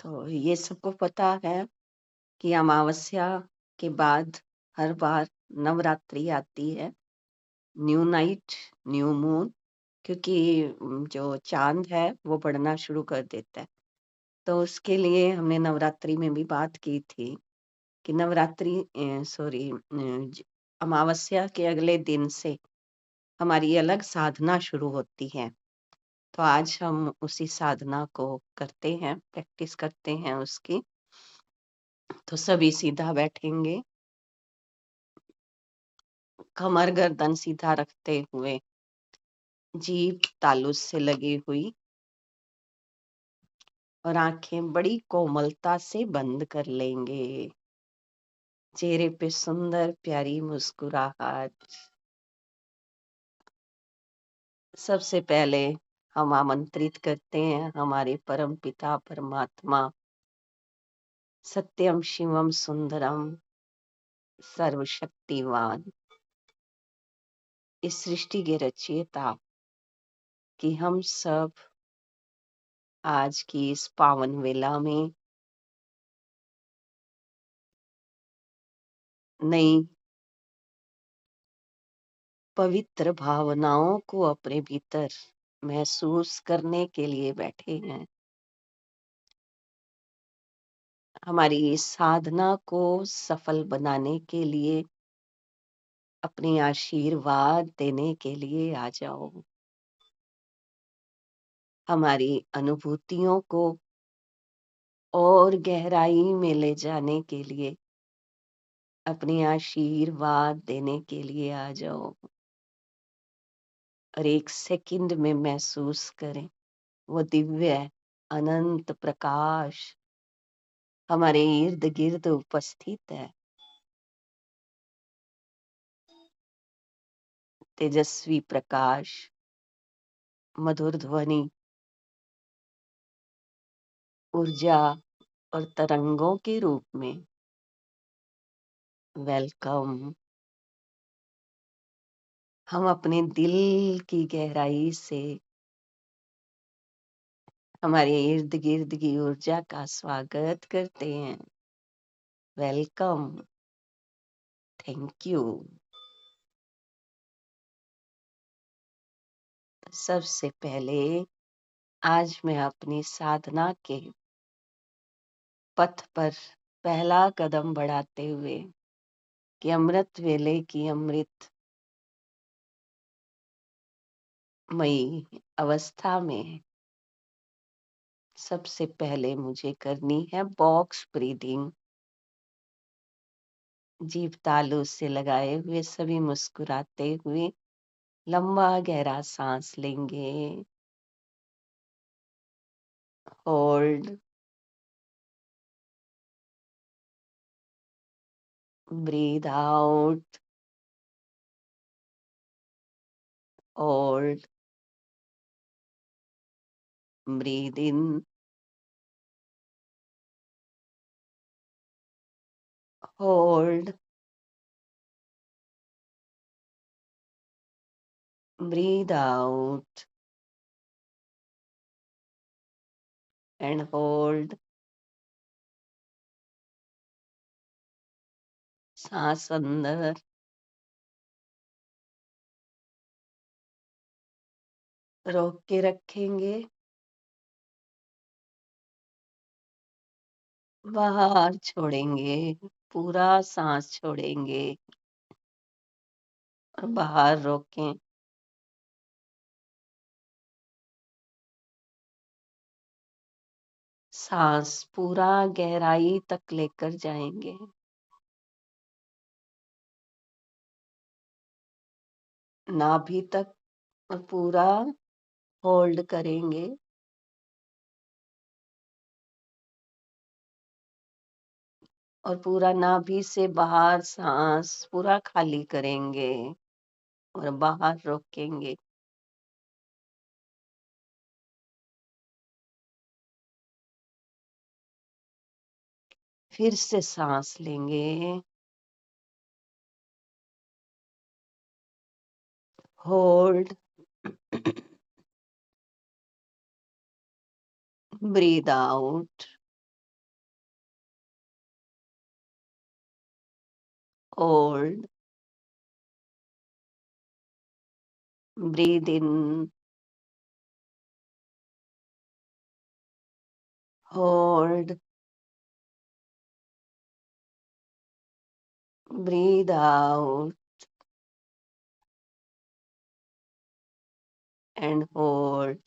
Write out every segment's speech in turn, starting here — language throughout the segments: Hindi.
तो ये सबको पता है कि अमावस्या के बाद हर बार नवरात्रि आती है। न्यू नाइट, न्यू मून, क्योंकि जो चाँद है वो बढ़ना शुरू कर देता है। तो उसके लिए हमने नवरात्रि में भी बात की थी कि नवरात्रि अमावस्या के अगले दिन से हमारी अलग साधना शुरू होती है। तो आज हम उसी साधना को करते हैं, प्रैक्टिस करते हैं उसकी। तो सभी सीधा बैठेंगे, कमर गर्दन सीधा रखते हुए, जीभ तालू से लगी हुई और आंखें बड़ी कोमलता से बंद कर लेंगे। चेहरे पे सुंदर प्यारी मुस्कुराहट। सबसे पहले हम आमंत्रित करते हैं हमारे परम पिता परमात्मा, सत्यम शिवम सुंदरम, सर्वशक्तिवान, इस सृष्टि के रचयिता, कि हम सब आज की इस पावन वेला में नई पवित्र भावनाओं को अपने भीतर महसूस करने के लिए बैठे हैं। हमारी इस साधना को सफल बनाने के लिए, अपने आशीर्वाद देने के लिए आ जाओ। हमारी अनुभूतियों को और गहराई में ले जाने के लिए, अपने आशीर्वाद देने के लिए आ जाओ। और एक सेकंड में महसूस करें वो दिव्य अनंत प्रकाश हमारे इर्द गिर्द उपस्थित है। तेजस्वी प्रकाश, मधुर ध्वनि, ऊर्जा और तरंगों के रूप में। वेलकम। हम अपने दिल की गहराई से हमारे इर्द गिर्द की ऊर्जा का स्वागत करते हैं। वेलकम। Thank you. सबसे पहले आज मैं अपनी साधना के पथ पर पहला कदम बढ़ाते हुए कि अमृत वेले की अमृत मई अवस्था में सबसे पहले मुझे करनी है बॉक्स ब्रीदिंग। जीभ तालू से लगाए हुए सभी मुस्कुराते हुए लंबा गहरा सांस लेंगे। Hold, breathe out, hold, breathe in, hold, breathe out and hold. सांस अंदर, रोक के रखेंगे, बाहर छोड़ेंगे, पूरा सांस छोड़ेंगे और बाहर रोकें। सांस पूरा गहराई तक लेकर जाएंगे। नाभि तक और पूरा होल्ड करेंगे। और पूरा नाभि से बाहर सांस पूरा खाली करेंगे और बाहर रोकेंगे। फिर से सांस लेंगे, hold, breathe out hold, breathe in, hold, breathe out and hold.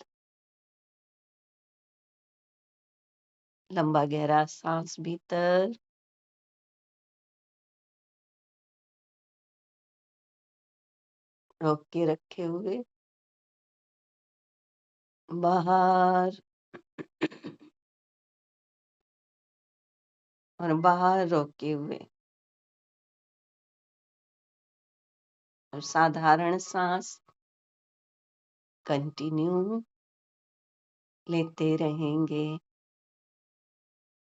लंबा गहरा सांस भीतर, रोक के रखे हुए, बाहर और बाहर रोके हुए, और साधारण सांस कंटिन्यू लेते रहेंगे।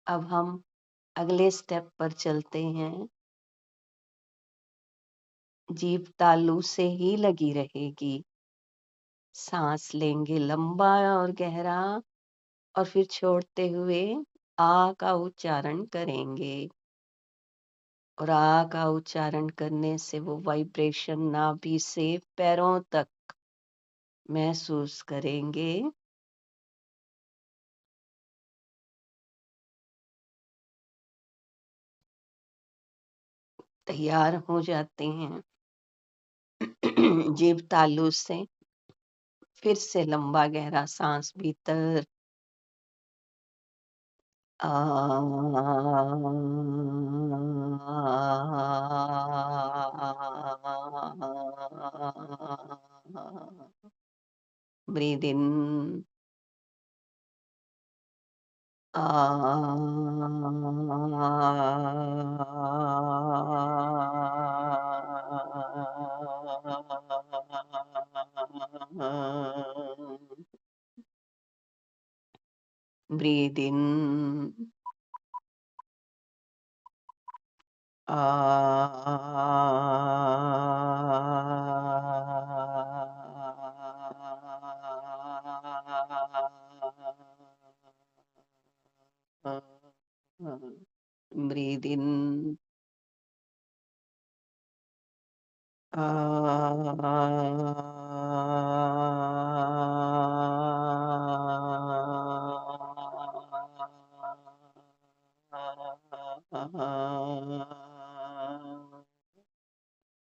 अब हम अगले स्टेप पर चलते हैं। जीभ तालू से ही लगी रहेगी। सांस लेंगे लंबा और गहरा और फिर छोड़ते हुए आ का उच्चारण करेंगे, और आ का उच्चारण करने से वो वाइब्रेशन नाभि से पैरों तक महसूस करेंगे। तैयार हो जाते हैं। जीभ तालू से फिर से लंबा गहरा सांस भीतर, breathe in, breathe in, breathe in,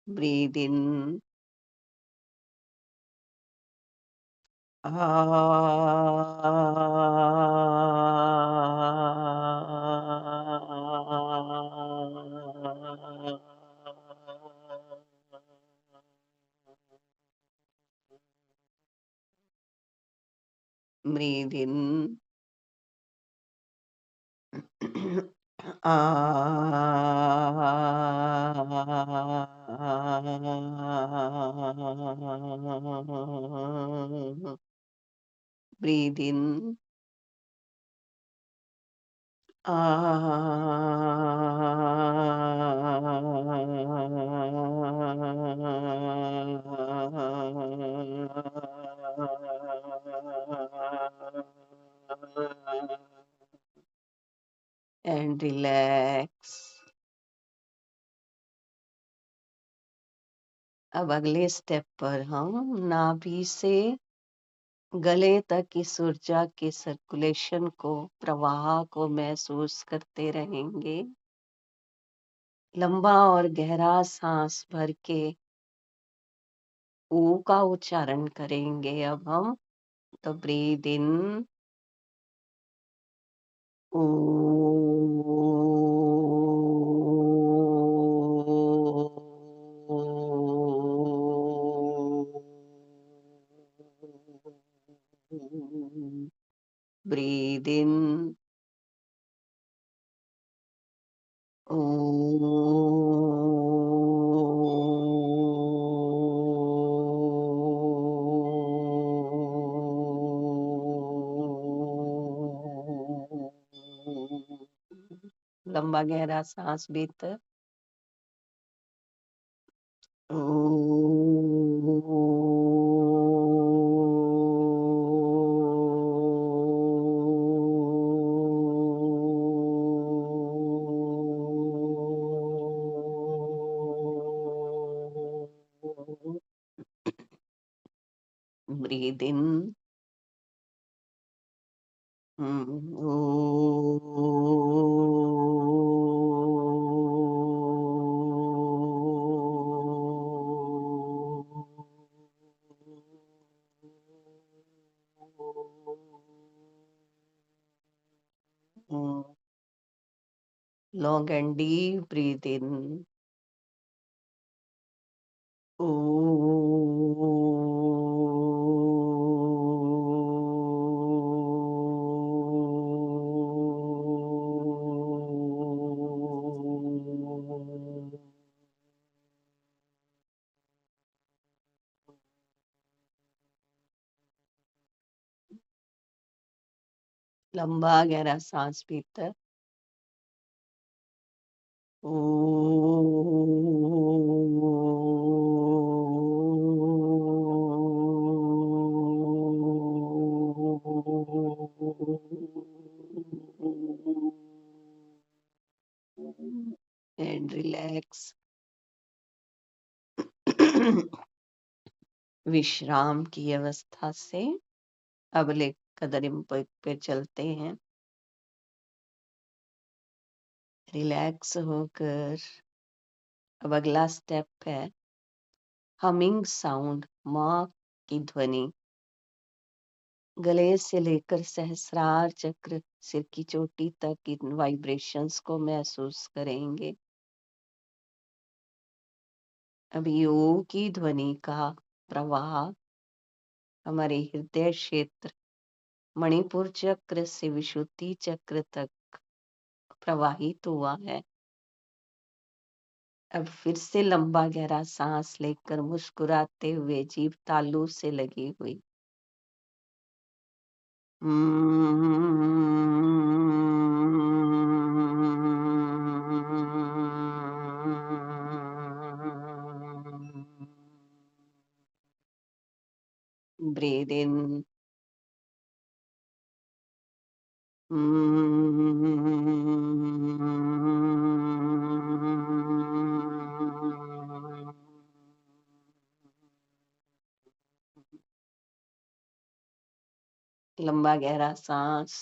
breathe in, breathe in, breathe in, and relax. अब अगले स्टेप पर हम नाभि से गले तक इस ऊर्जा के सर्कुलेशन को, प्रवाह को महसूस करते रहेंगे। लंबा और गहरा सांस भर के ऊ का उच्चारण करेंगे अब हम। तो ब्रीद इन, ऊ, breathe in, लंबा गहरा सांस भीतर, breathe in. Long and deep breathe in. लंबा गहरा सांस भीतर। And relax. विश्राम की अवस्था से अगले कदम पे चलते हैं। रिलैक्स होकर अब अगला स्टेप है हमिंग साउंड, माँ की ध्वनि। गले से लेकर सहस्रार चक्र, सिर की चोटी तक इन वाइब्रेशंस को महसूस करेंगे। अभी ओ की ध्वनि का प्रवाह हमारे हृदय क्षेत्र, मणिपुर चक्र से विशुद्धि चक्र तक प्रवाहित हुआ है। अब फिर से लंबा गहरा सांस लेकर मुस्कुराते हुए जीभ तालू से लगी हुई। Breathe in. लंबा गहरा सांस।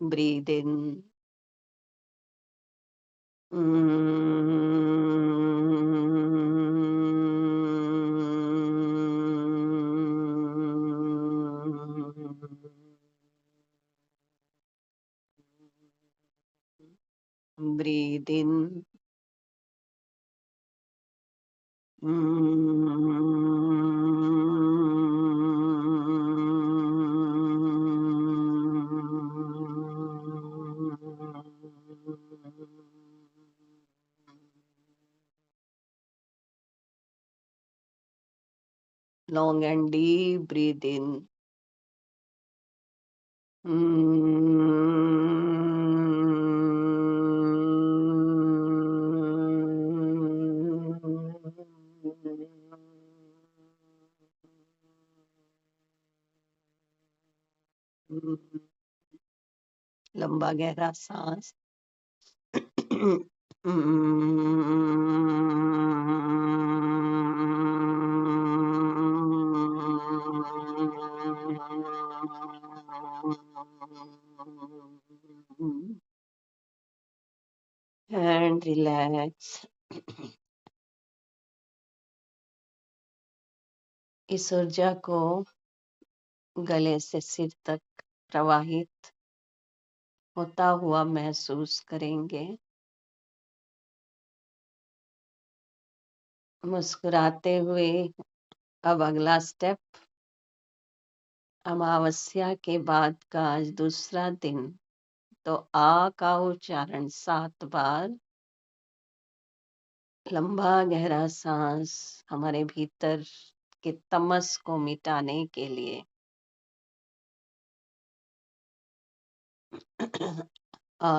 Breathe in. Breathe in. Long and deep breathe in. लंबा गहरा सांस। And relax. इस ऊर्जा को गले से सिर तक प्रवाहित होता हुआ महसूस करेंगे। मुस्कुराते हुए अब अगला स्टेप, अमावस्या के बाद का आज दूसरा दिन, तो आ का उच्चारण 7 बार। लंबा गहरा सांस हमारे भीतर के तमस को मिटाने के लिए। आ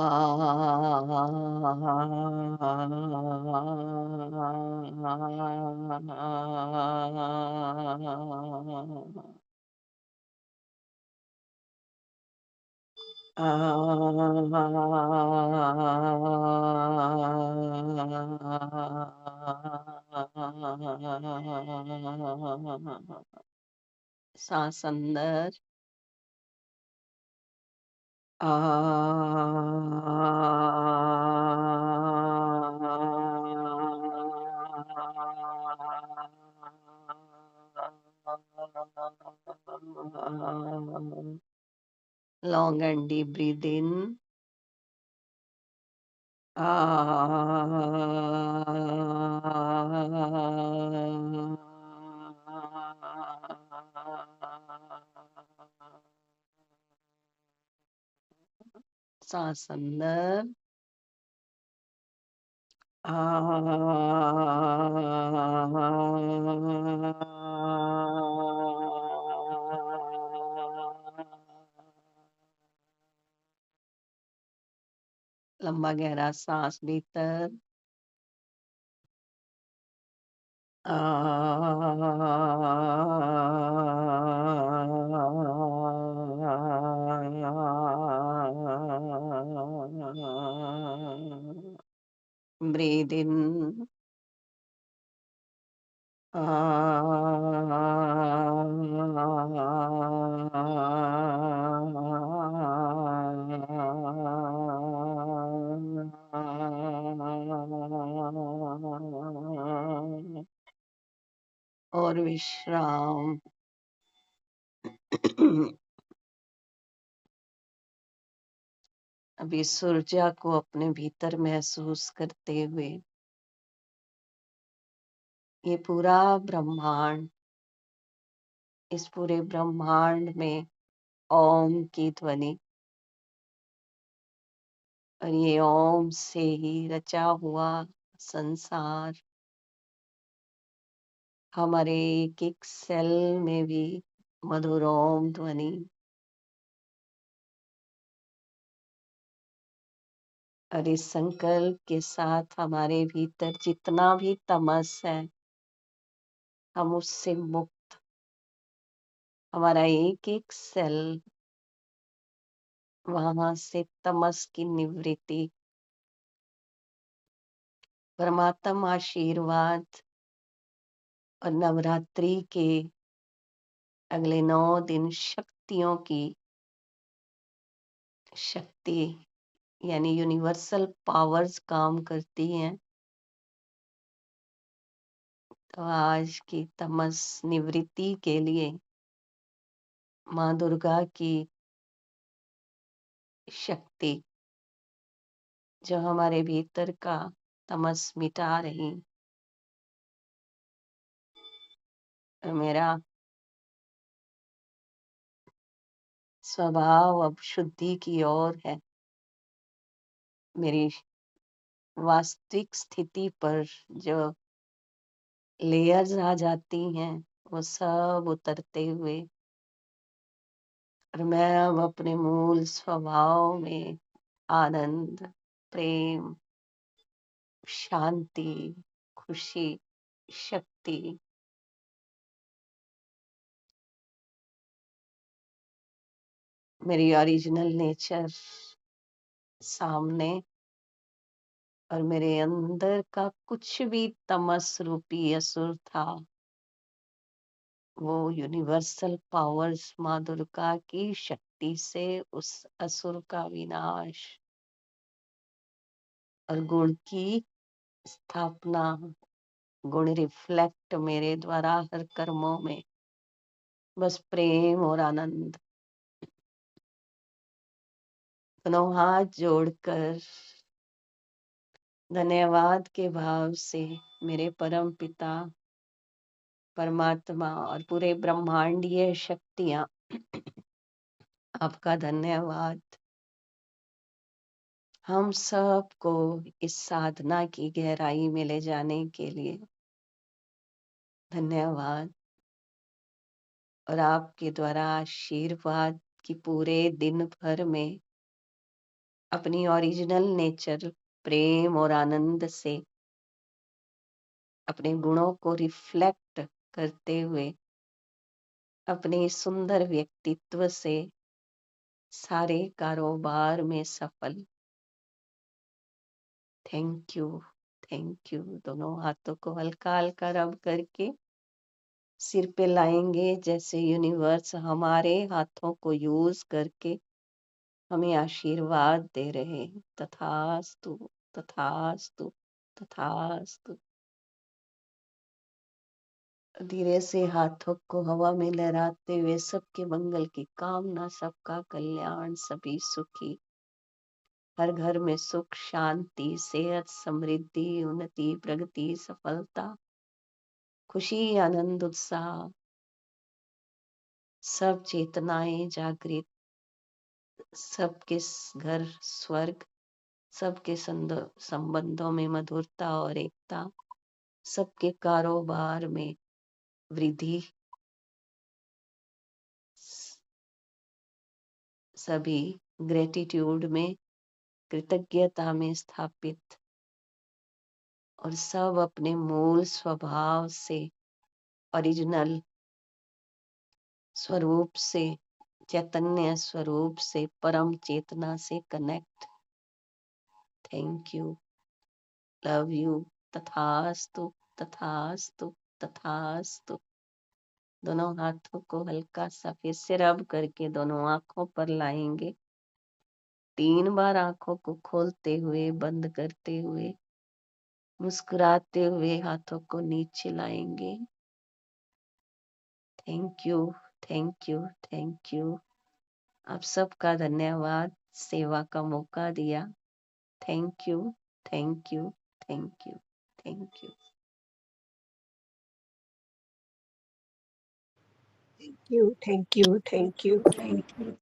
सांस अंदर, long and deep breathe in. सांस अंदर, लंबा गहरा सांस भीतर, breathe in, और विश्राम। अभी इस ऊर्जा को अपने भीतर महसूस करते हुए ये पूरा ब्रह्मांड, इस पूरे ब्रह्मांड में ओम की ध्वनि, और ये ओम से ही रचा हुआ संसार हमारे एक एक सेल में भी मधुर ओम ध्वनि, और इस संकल्प के साथ हमारे भीतर जितना भी तमस है, हम उससे मुक्त, हमारा एक एक सेल वहां से तमस की निवृत्ति, परमात्मा आशीर्वाद और नवरात्रि के अगले 9 दिन शक्तियों की शक्ति यानी यूनिवर्सल पावर्स काम करती हैं। तो आज की तमस निवृत्ति के लिए माँ दुर्गा की शक्ति जो हमारे भीतर का तमस मिटा रही, और मेरा स्वभाव अब शुद्धि की ओर है। मेरी वास्तविक स्थिति पर जो लेयर्स आ जाती हैं वो सब उतरते हुए, और मैं अब अपने मूल स्वभाव में आनंद, प्रेम, शांति, खुशी, शक्ति, मेरी ओरिजिनल नेचर सामने, और मेरे अंदर का कुछ भी तमस रूपी असुर था, वो यूनिवर्सल पावर्स माँ दुर्गा की शक्ति से उस असुर का विनाश और गुण की स्थापना, गुण रिफ्लेक्ट मेरे द्वारा हर कर्मों में, बस प्रेम और आनंद। दोनों हाथ जोड़कर धन्यवाद के भाव से मेरे परम पिता परमात्मा और पूरे ब्रह्मांडीय शक्तियां, आपका धन्यवाद। हम सबको इस साधना की गहराई में ले जाने के लिए धन्यवाद, और आपके द्वारा आशीर्वाद की पूरे दिन भर में अपनी ओरिजिनल नेचर प्रेम और आनंद से अपने गुणों को रिफ्लेक्ट करते हुए अपने सुंदर व्यक्तित्व से सारे कारोबार में सफल। Thank you, thank you. दोनों हाथों को हल्का-हल्का रब करके सिर पे लाएँगे, जैसे यूनिवर्स हमारे हाथों को यूज़ करके हमें आशीर्वाद दे रहे हैं। तथास्तु, तथास्तु, तथास्तु। धीरे से हाथों को हवा में लहराते हुए सबके मंगल की कामना, सबका कल्याण, सभी सुखी, हर घर में सुख, शांति, सेहत, समृद्धि, उन्नति, प्रगति, सफलता, खुशी, आनंद, उत्साह, सब चेतनाएं जागृत, सबके घर स्वर्ग, सबके संबंधों में मधुरता और एकता, सबके कारोबार में वृद्धि, सभी ग्रेटिट्यूड में, कृतज्ञता में स्थापित, और सब अपने मूल स्वभाव से, ओरिजिनल स्वरूप से, चैतन्य स्वरूप से, परम चेतना से connect. Thank you, love you. तथास्तु, तथास्तु, तथास्तु। दोनों हाथों को हल्का सा फिर से रब करके दोनों आंखों पर लाएंगे। 3 बार आंखों को खोलते हुए, बंद करते हुए, मुस्कुराते हुए हाथों को नीचे लाएंगे। Thank you, thank you, thank you. आप सबका धन्यवाद, सेवा का मौका दिया। Thank you, thank you, thank you, thank you. Thank you, thank you, thank you.